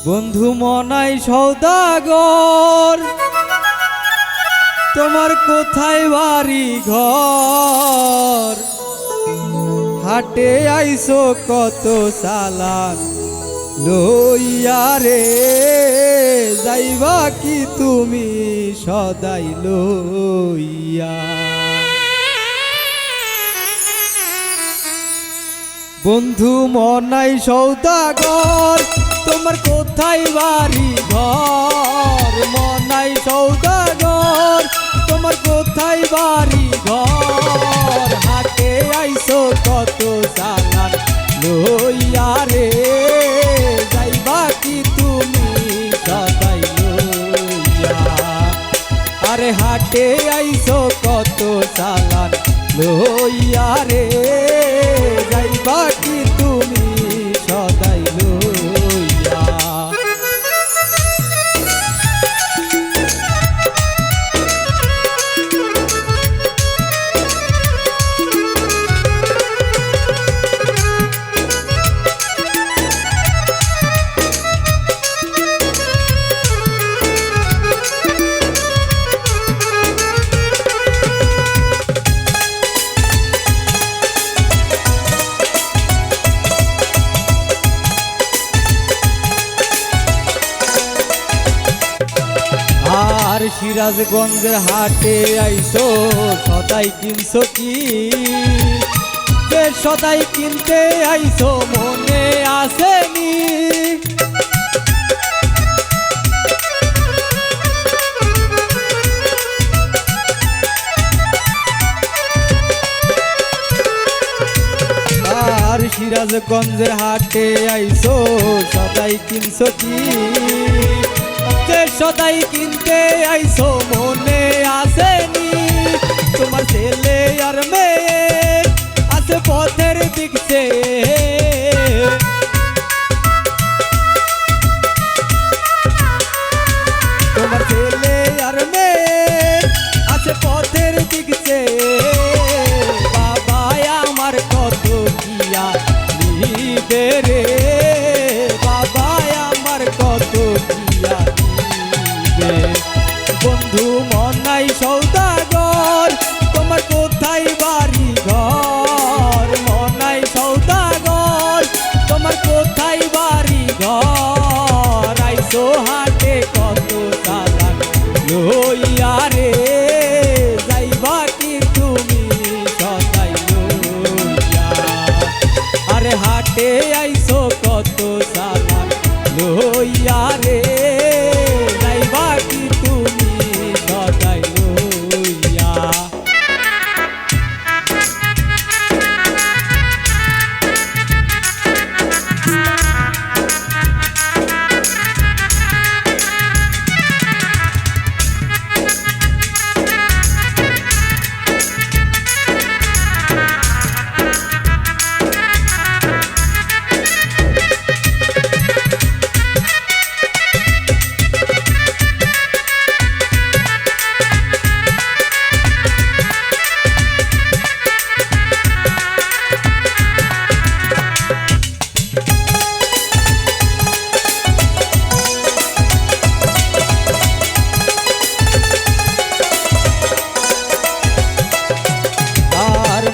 বন্ধু মনাই সওদাগর, তোমার কোথায় বাড়ি ঘর? হাটে আইসো কত সালান লইয়া রে, যাইবা কি তুমি সদাই লইয়া? বন্ধু মনাই সওদাগর, তোমার কোথায় বাড়ি ঘর? মনাই সওদাগর, তোমার কোথায় বাড়ি ঘর? হাটে আইসো কত সালান লইয়া রে, যাইবা কি তুমি সদাই লইয়া? আরে হাটে আইসো কত সালান লইয়া রে, যাইবা কি তুমি সদাই লইয়া? আর সিরাজগঞ্জের হাটে আইসো, সদাই কিনছো কি? যে সদাই কিনতে আইসো মনে আসেনি? আর সিরাজগঞ্জের হাটে আইসো, সদাই কিনছো কি? যে সদাই কিনতে আইসো মনে আসেনি? তোমার ছেলে আর মেয়ে আছে পথের দিকছে, তোমার ছেলে আর মেয়ে আছে পথের দিকছে। বাবা আমার কত কিয়া নিবে রে, বাবা আমার কত কিয়া। বন্ধু মনাই সওদাগর, তোমার কোথায় বাড়ি ঘর? মনাই সওদাগর, তোমার কোথায় বাড়ি ঘর? আইসো হাটে কত সালান লইয়া রে, যাইবা কি তুমি সদাই লইয়া? আরে হাটে আইসো কত সালান লইয়া রে, যাইবা কি তুমি সদাই লইয়া?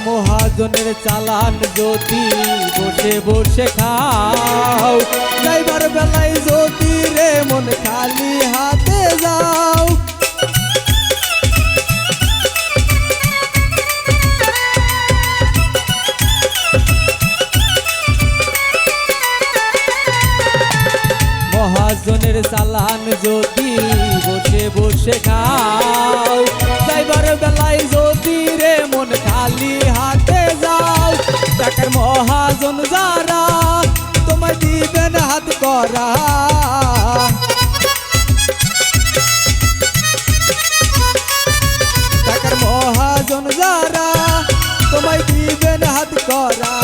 মহাজনের চালান যদি বসে বসে খাও, যাইবার বেলায় যদি রে মন খালি হাতে যাও। মহাজনের চালান যদি বসে বসে খাও, যাইবার বেলায় যদি রে মন খালি হাতে যাও। টাকার মহাজন যারা তোমায় দিবেন হাত করা, টাকার মহাজন যারা তোমায় দিবেন হাত করা।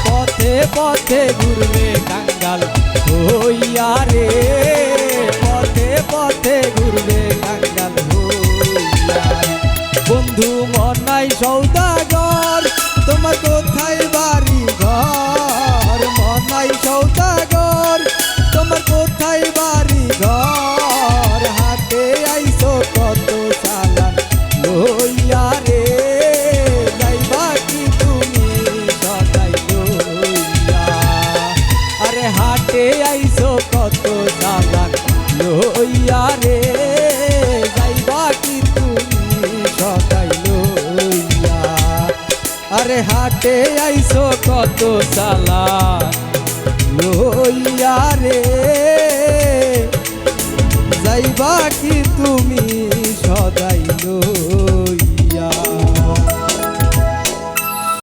পথে পথে ঘুরবে কাঙ্গাল হইয়া রে, পথে পথে ঘুরবে কাঙ্গাল হইয়া। বন্ধু মনাই সওদাগর, তোমার কোথায় বাড়ি ঘর? মনাই সওদাগর, ঘাটে আইছো কত চালা লইয়া রে যাইবা কি তুমি